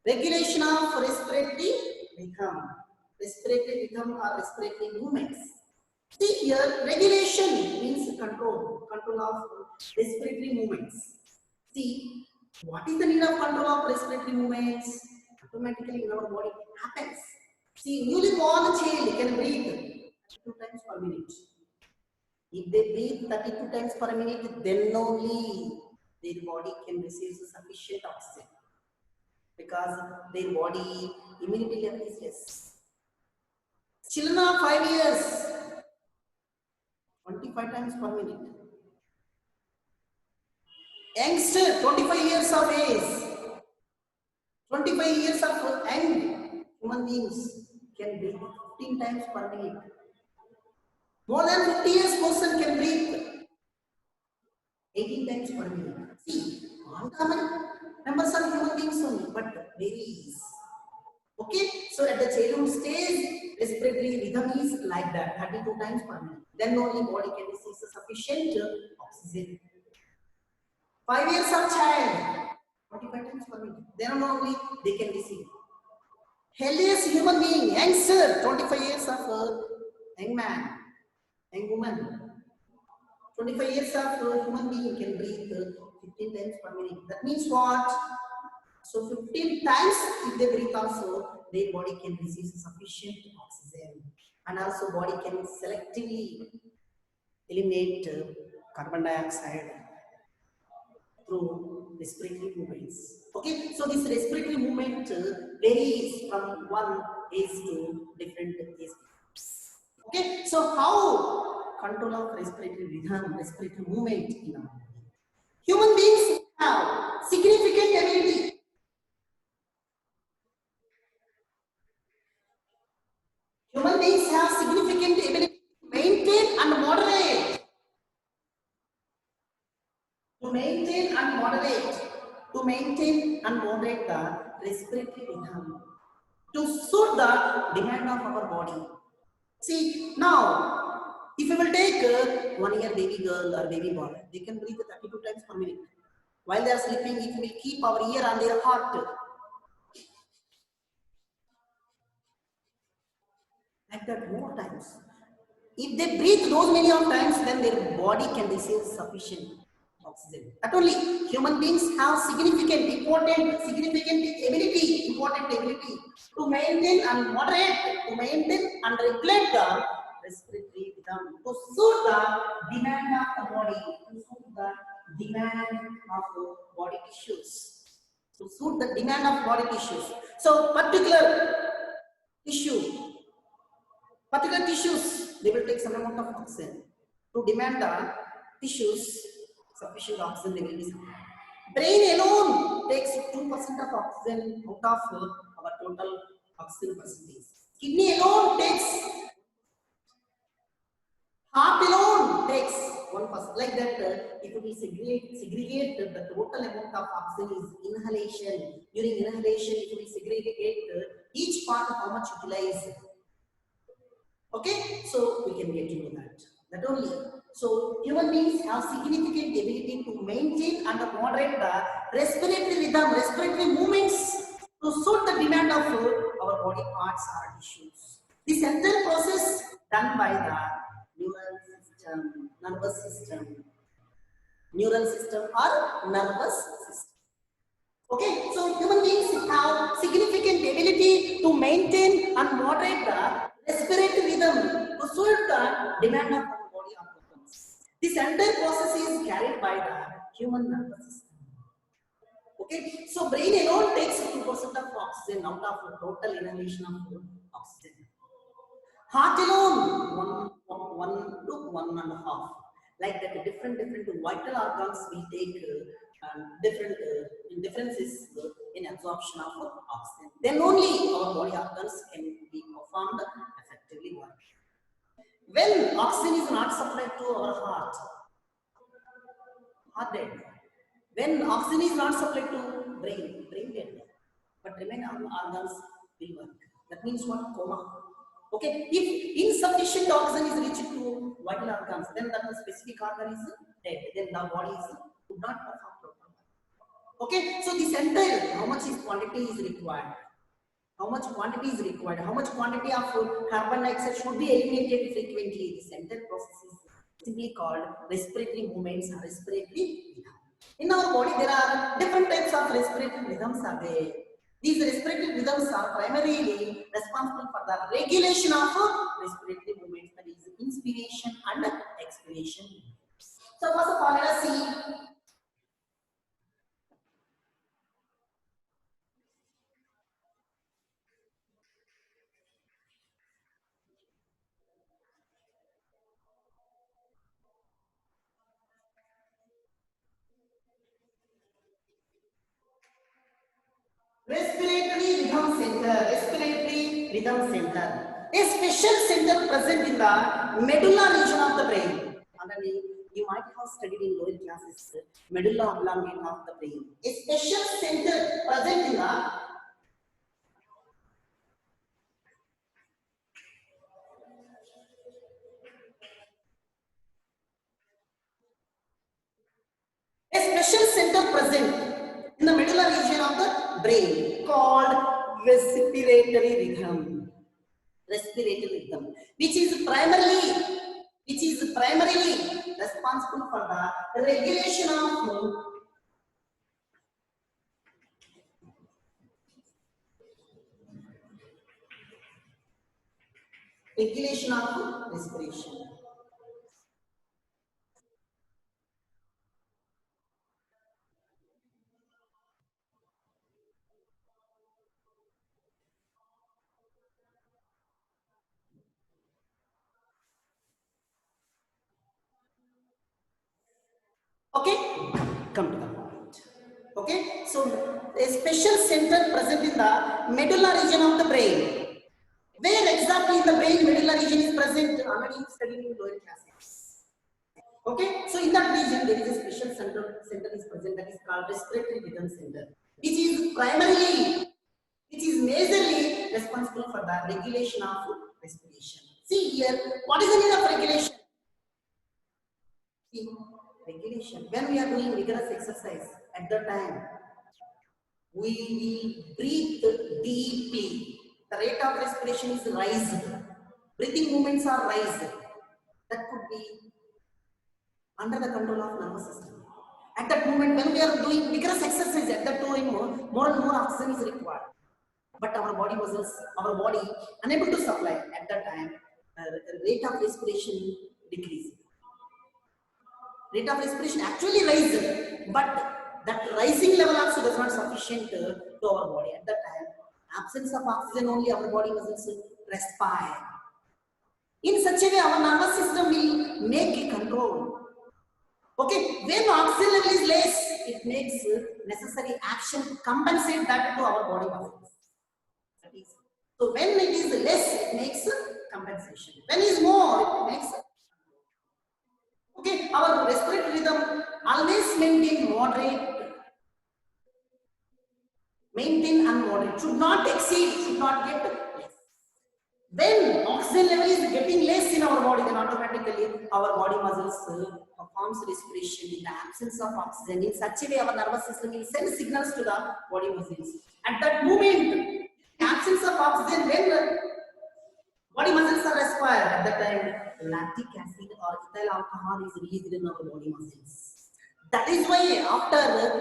Regulation of respiratory rhythm. Respiratory rhythm or respiratory movements. See here, regulation means control of respiratory movements. See, what is the need of control of respiratory movements? Automatically in our body it happens. See, newly born child can breathe 32 times per minute. If they breathe 32 times per minute, then only their body can receive sufficient oxygen, because their body immunity level is less. Children of 5 years, 25 times per minute. Youngster, 25 years of age, 25 years of young human beings can breathe 15 times per minute. More than 50 years person can breathe 18 times per minute. See, all common numbers are human beings only, but varies. Okay, so at the childhood stage, respiratory rhythm is like that, 32 times per minute. Then only body can receive sufficient oxygen. 5 years of child, 45 times per minute. Then only they can receive. Healthiest human being, youngster, 25 years of young man, young woman. 25 years of human being can breathe 15 times per minute. That means what? So 15 times if they breathe also, their body can receive sufficient oxygen. And also body can selectively eliminate carbon dioxide through respiratory movements. Okay, so this respiratory movement varies from one age to different age. Okay, so how control of respiratory rhythm, respiratory movement in our body? Human beings have significant ability. Human beings have significant ability to maintain and moderate. To maintain and moderate the respiratory rhythm to suit the demand of our body. See, now, if you will take 1 year baby girl or baby boy, they can breathe 32 times per minute. While they are sleeping, if we keep our ear on their heart, like that more times. If they breathe those many of times, then their body can receive sufficient oxygen. Not only human beings have significant ability to maintain and moderate, to maintain and regulate the respiratory rhythm, to suit the demand of the body, to suit the demand of body tissues, to suit the demand of body tissues. So particular tissues, they will take some amount of oxygen. To demand the tissues, sufficient oxygen they will be supplied. Brain alone takes 2% of oxygen out of our total oxygen percentage. Kidney alone takes, heart alone takes 1%. Like that, if we segregate the total amount of oxygen is inhalation. During inhalation, if we segregate each part of how much utilized. Okay, so we can get to know that. That only. So human beings have significant ability to maintain and moderate the respiratory rhythm, respiratory movements to suit the demand of our body parts or tissues. This entire process done by the neural system, nervous system, neural system or nervous system. Okay, so human beings have significant ability to maintain and moderate the respiratory rhythm to suit the demand of our body organs. This entire process is carried by the human nervous system. Okay, so brain alone takes 2% of oxygen out of the total inhalation of oxygen. Heart alone, one to 1.5. Like that, different vital organs will take differences in absorption of oxygen. Then only our body organs can be performed effectively work. When oxygen is not supplied to our heart dead. When oxygen is not supplied to brain dead. But remaining organs will work. That means what? Coma. Okay, if insufficient oxygen is reached to vital organs, then that specific organ is dead. Then the body would not perform properly. Okay, so the center, how much is quantity is required? How much quantity is required? How much quantity of carbon dioxide should be eliminated frequently? The center process is simply called respiratory movements or respiratory rhythm. In our body, there are different types of respiratory rhythms are there. These respiratory rhythms are primarily responsible for the regulation of respiratory movements, that is inspiration and expiration. So first of all, let us see respiratory rhythm center. Respiratory rhythm center. A special center present in the medulla region of the brain. Already, you might have studied in lower classes medulla oblongata of the brain. A special center present in the a special center present in the medulla region of the brain called respiratory rhythm. Respiratory rhythm, which is primarily responsible for the regulation of respiration. Okay, come to the point. Okay, so a special center present in the medulla region of the brain. Where exactly in the brain medulla region is present? Already studied in lower classes. Okay, so in that region there is a special center is present, that is called respiratory rhythm center, which is primarily, which is majorly responsible for the regulation of respiration. See here, what is the need of regulation? See, regulation. When we are doing vigorous exercise, at the time we will breathe deeply. The rate of respiration is rising. Breathing movements are rising. That could be under the control of nervous system. At that moment, when we are doing vigorous exercise, at that time, more and more oxygen is required. But our body muscles, our body unable to supply at that time, rate of respiration decreases. Rate of respiration actually rises, but that rising level also does not sufficient to our body. At that time, absence of oxygen only our body muscles respire. In such a way, our nervous system will make a control. Okay, when oxygen level is less, it makes necessary action to compensate that to our body muscles. So when it is less, it makes compensation. When it is more, it makes. Okay, our respiratory rhythm always maintain and moderate. Should not exceed, should not get less. When oxygen level is getting less in our body, then automatically our body muscles performs respiration in the absence of oxygen. In such a way, our nervous system will send signals to the body muscles. At that moment, absence of oxygen, when body muscles are respired, at that time, lactic acid or ethyl alcohol is released in our body muscles. That is why after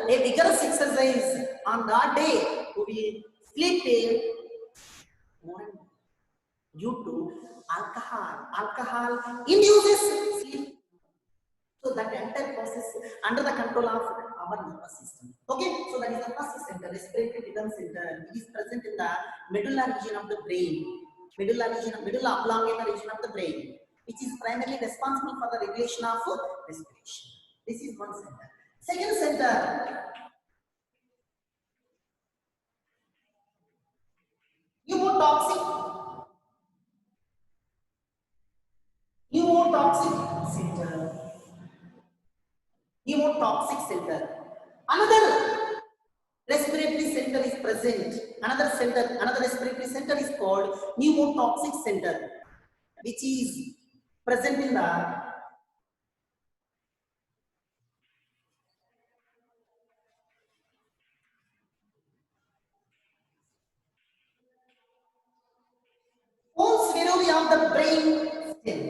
a vigorous exercise on that day, we sleep more and more due to alcohol. Alcohol induces sleep. So that entire process under the control of our nervous system. Okay, so that is the first center, respiratory rhythm center. It is present in the medulla region of the brain, medulla oblongata region of the brain, which is primarily responsible for the regulation of respiration. This is one center. Second center, pneumotoxic, pneumotoxic center. Pneumotoxic center. Another respiratory center is present. Another respiratory center is called pneumotoxic center, which is present in the of the brain stem.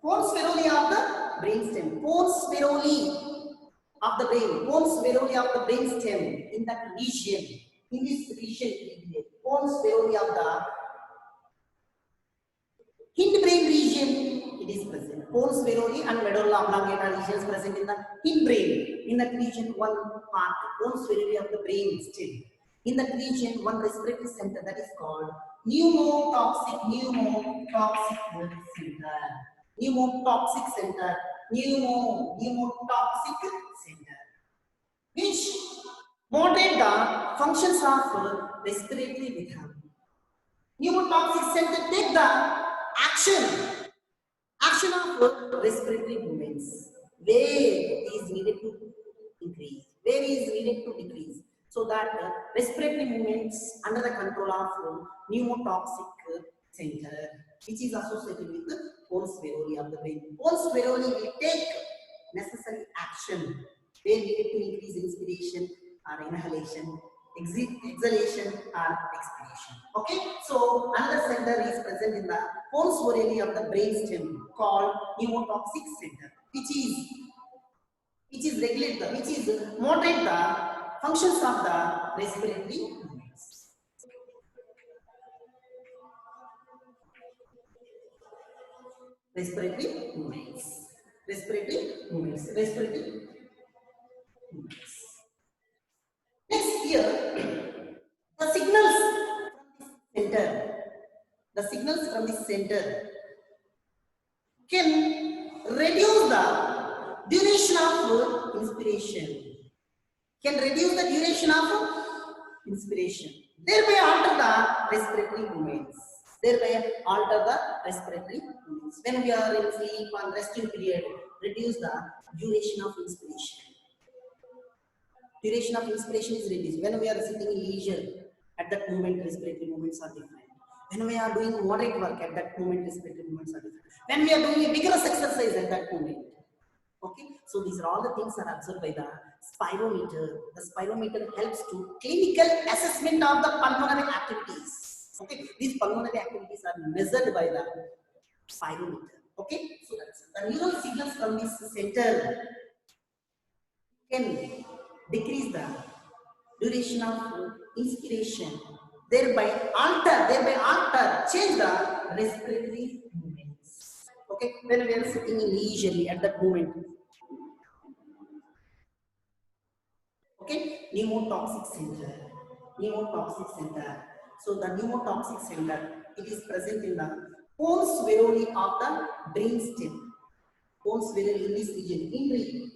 Pons spheruli of the brain stem. Pons spheruli of the brain. Pons spheruli of the brain stem. In that region. In this region. Pons spheruli of the hindbrain region, it is present. Pons spheruli and medulla oblongata regions present in the hindbrain. In that region, one part, pons spheruli of the brain stem. In that region, one respiratory center that is called pneumotoxic center. Pneumotoxic center. Pneumotoxic center. Which moderate the functions of respiratory rhythm. Pneumotoxic center take the action of respiratory movements. Where is needed to increase, where is needed to decrease, so that respiratory movements under the control of pneumotoxic center, which is associated with the pons spheruli of the brain. Pons spheruli will take necessary action where needed to increase inspiration or inhalation, exhalation or expiration. Okay, so another center is present in the pons spheruli of the brain stem called pneumotoxic center, which is regulate the, which is moderate the functions of the respiratory movements. Respiratory movements. Next here, the signals from this center can reduce the duration of inspiration. Thereby alter the respiratory movements. When we are in sleep and resting period, reduce the duration of inspiration. Duration of inspiration is reduced. When we are sitting in leisure, at that moment respiratory movements are different. When we are doing moderate work, at that moment respiratory movements are different. When we are doing a vigorous exercise at that moment. Okay, so these are all the things that are observed by the spirometer. The spirometer helps to clinical assessment of the pulmonary activities. Okay, these pulmonary activities are measured by the spirometer. Okay, so that's the neural signals from this center can decrease the duration of inspiration, thereby change the respiratory movements. Okay, when we are sitting in leisurely at that moment. Okay, pneumotoxic center. So the pneumotoxic center, it is present in the pons spheruli of the brain stem. Pons spheruli in this region.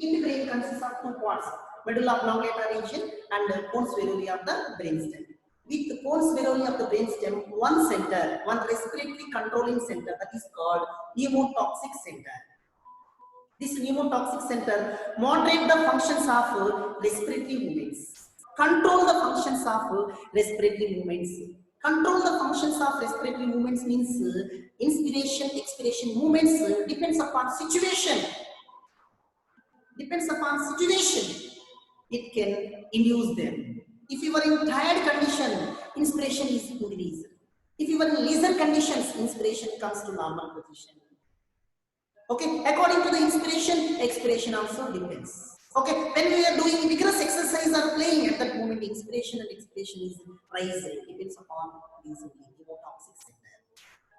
Hindbrain consists of two parts, medulla oblongata region and pons spheruli of the brain stem. With the pons spheruli of the brain stem, one respiratory controlling center, that is called pneumotoxic center. This pneumotoxic center moderate the functions of respiratory movements. Control the functions of respiratory movements. Control the functions of respiratory movements means inspiration, expiration movements depends upon situation. It can induce them. If you are in tired condition, inspiration is increased. If you are in leisure conditions, inspiration comes to normal position. Okay, according to the inspiration, expiration also depends. Okay, when we are doing vigorous exercise or playing, at that moment, inspiration and expiration is rising. Depends upon these pneumotoxic center.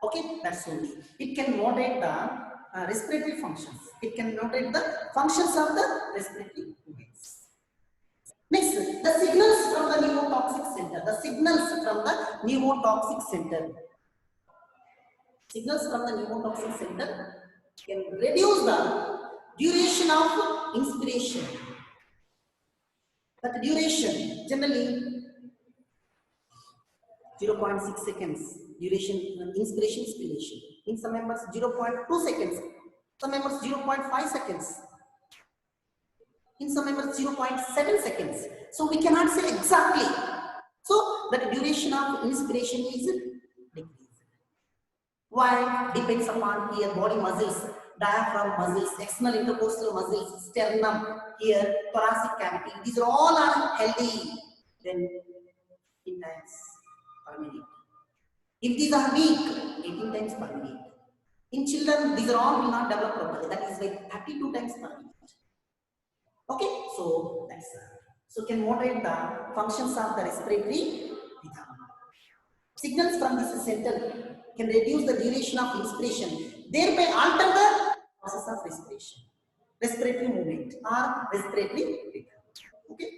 Okay, that's only. It can moderate the respiratory functions. It can moderate the functions of the respiratory movements. Next, the signals from the pneumotoxic center. Signals from the pneumotoxic center can reduce the duration of inspiration. But duration generally 0.6 seconds duration inspiration expiration. In some members 0.2 seconds, some members 0.5 seconds, in some members 0.7 seconds. So we cannot say exactly. So the duration of inspiration is decreased. Why? Depends upon here body muscles, diaphragm muscles, external intercostal muscles, sternum, here thoracic cavity. These are all are healthy. Then intense per minute. If these are weak, 18 times per minute. In children, these are all will not develop properly. That is like 32 times per minute. Okay, so that's so can moderate the functions of the respiratory rhythm. Signals from this center can reduce the duration of inspiration, thereby alter the process of respiration, respiratory movement or respiratory rhythm. Okay,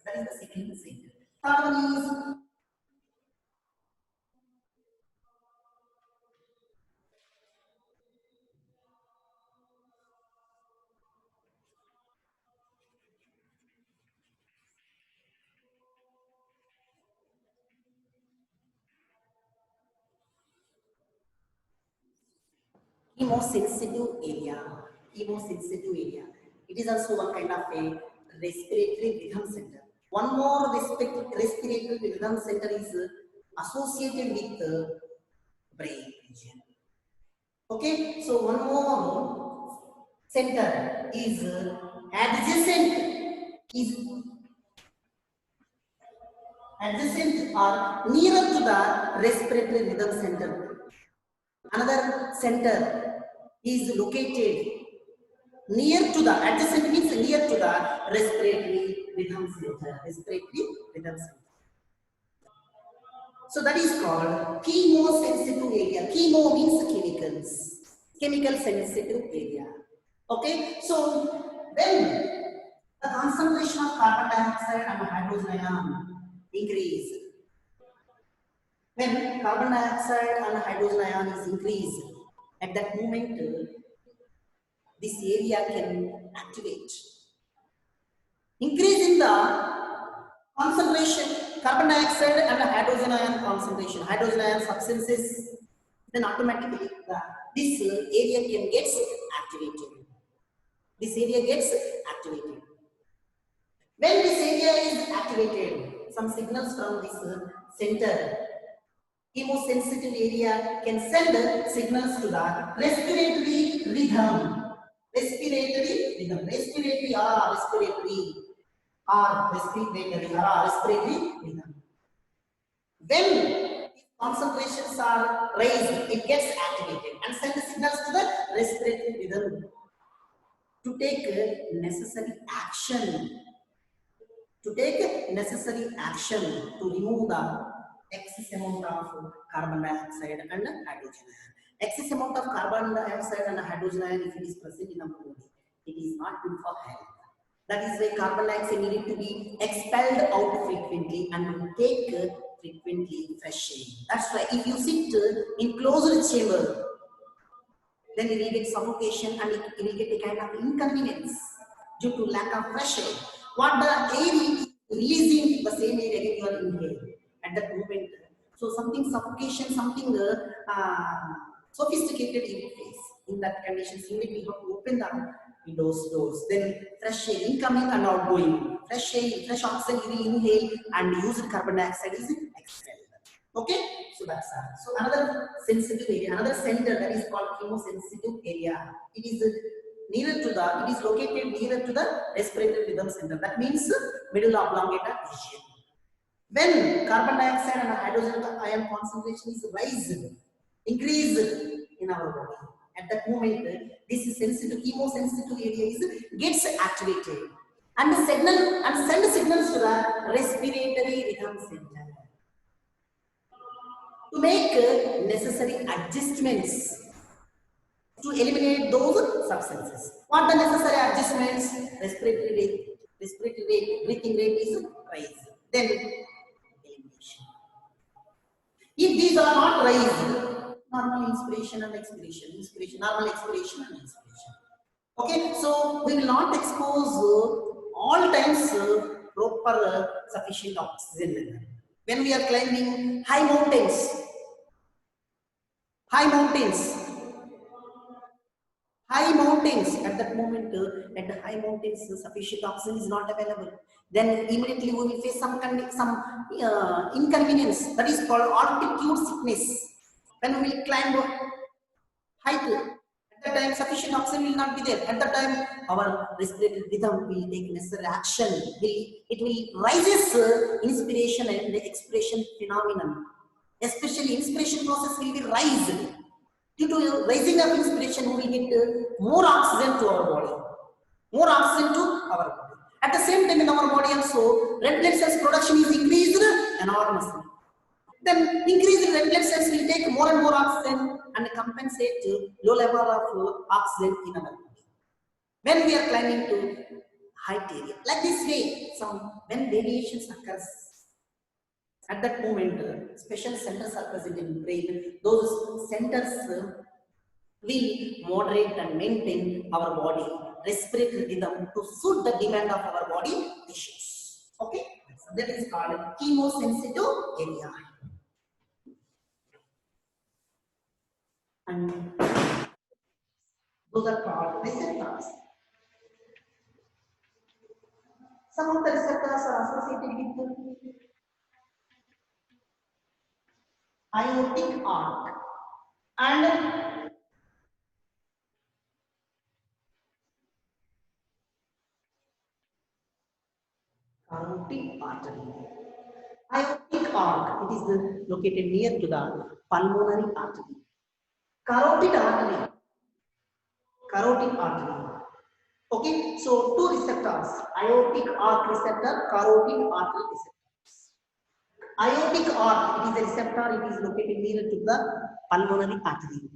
that is the second signal. Third one is chemosensitive area. Chemosensitive area. It is also one kind of a respiratory rhythm center. One more respiratory rhythm center is associated with the brain region. Okay, so one more center is is adjacent or nearer to the respiratory rhythm center. Another center is located near to the adjacent means near to the respiratory rhythm center. Respiratory rhythm center. So that is called chemosensitive area. Chemo means chemicals. Chemical sensitive area. Okay. So when the concentration of carbon dioxide and hydrogen ion increase, when carbon dioxide and hydrogen ion is increased, at that moment this area can activate. Increase in the concentration, carbon dioxide and hydrogen ion concentration, hydrogen ion substances, then automatically this area can get activated. This area gets activated. When this area is activated, some signals from this center, chemosensitive area can send signals to the respiratory rhythm. Respiratory rhythm. Respiratory or respiratory respiratory rhythm. When concentrations are raised, it gets activated and send the signals to the respiratory rhythm to take necessary action. To take necessary action to remove the excess amount of carbon dioxide and hydrogen ion. Excess amount of carbon dioxide and hydrogen ion, if it is present in our body, it is not good for health. That is why carbon dioxide needed to be expelled out frequently and take frequently fresh air. That's why if you sit in closed chamber, then you will get suffocation and you will get a kind of inconvenience due to lack of fresh air. What the air is releasing, the same air again you are inhaling at that moment. So something suffocation, something sophisticated you will face. In that conditions, you will have to open the windows, doors, then fresh air incoming and outgoing. Fresh air, fresh oxygen you will inhale and used carbon dioxide is expelled. Okay, so that's so another sensitive area, another center that is called chemosensitive area. It is nearer to the, it is located nearer to the respiratory rhythm center. That means middle oblongata region. When carbon dioxide and hydrogen ion concentration is rising, increased in our body, at that moment, this is sensitive, chemosensitive area is gets activated and send signals to the respiratory rhythm center to make necessary adjustments to eliminate those substances. What the necessary adjustments? Respiratory rate, breathing rate is raised. Then elimination. If these are not raised, normal inspiration and expiration, normal expiration and expiration. Okay, so we will not expose all times proper sufficient oxygen. When we are climbing high mountains, high mountains, at that moment, at the high mountains, sufficient oxygen is not available. Then immediately we will face some inconvenience, that is called altitude sickness. When we will climb height, at that time sufficient oxygen will not be there. At that time, our respiratory rhythm will take necessary action. It will rises inspiration and expiration phenomenon. especially inspiration process will be raised. Due to raising of inspiration, we will get more oxygen to our body. More oxygen to our body. At the same time, in our body also, red blood cells production is increased enormously. Then increased red blood cells will take more and more oxygen and compensate low level of oxygen in our body. When we are climbing to height area, like this way, when variations occurs, at that moment, special centers are present in brain. Those centers will moderate and maintain our body respiratory rhythm to suit the demand of our body tissues. Okay, so that is called chemosensitive area. And those are called receptors. Some of the receptors are associated with aortic arc and carotid artery. Aortic arc, it is located near to the pulmonary artery. Carotid artery. Carotid artery. Okay, so two receptors, aortic arc receptor, carotid artery receptors. Aortic arc, it is a receptor, it is located near to the pulmonary artery.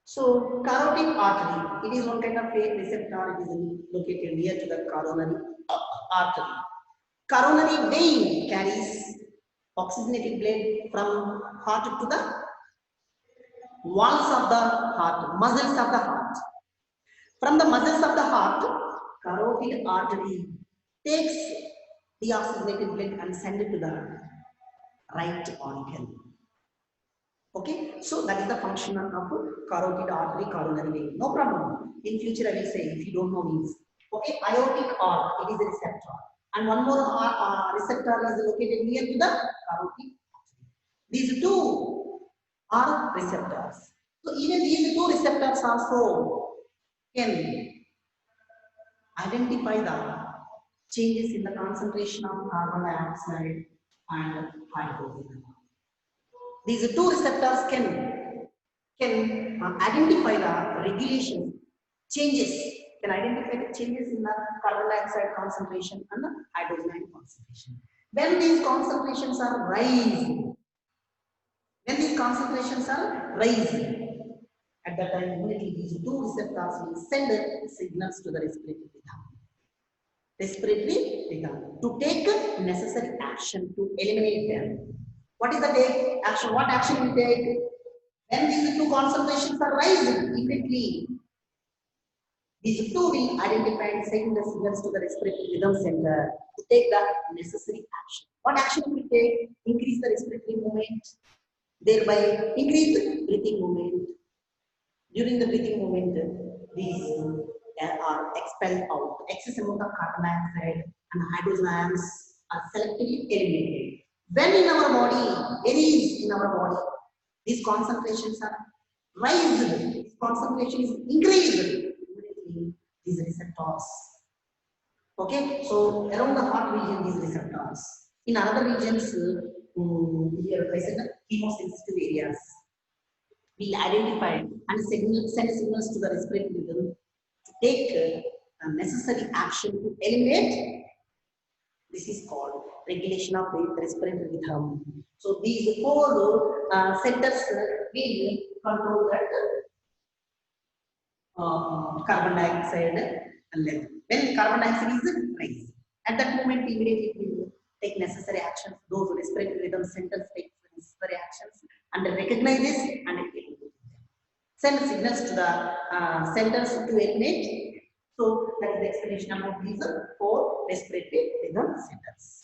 So carotid artery, it is one kind of a receptor, it is located near to the coronary artery. Coronary vein carries oxygenated blood from heart to the walls of the heart, muscles of the heart. From the muscles of the heart, carotid artery takes the oxygenated blood and send it to the right organ. Okay, so that is the function of carotid artery, coronary vein. No problem. In future, I will say if you don't know means. Okay, aortic arc, it is a receptor, and one more receptor is located near to the carotid artery. These two are receptors. So even these two receptors also can identify the changes in the concentration of carbon dioxide and hydrogen. These two receptors can identify the regulation changes, can identify the changes in the carbon dioxide concentration and the hydrogen concentration. When these concentrations are rising, at that time immediately these two receptors will send signals to the respiratory rhythm to take necessary action to eliminate them. What is the action? What action we take? When these two concentrations are rising immediately, these two will identify and send the signals to the respiratory rhythm center to take the necessary action. What action will we take? Increase the respiratory movement, thereby increase the breathing movement. During the breathing movement, these are expelled out. Excess amount of carbon dioxide and hydrogen ions are selectively eliminated. When in our body, varies in our body, these concentrations are raised, this concentration is increased. These receptors. Okay, so around the heart region, these receptors. In other regions, we are present chemosensitive areas. We'll identify and send signals to the respiratory rhythm to take necessary action to eliminate. This is called regulation of the respiratory rhythm. So these four centers will control that carbon dioxide level. When carbon dioxide is raised, at that moment immediately we will take necessary actions. Those respiratory rhythm centers take necessary actions and recognize this and send signals to the centers to eliminate. So that is the explanation about these four respiratory rhythm centers.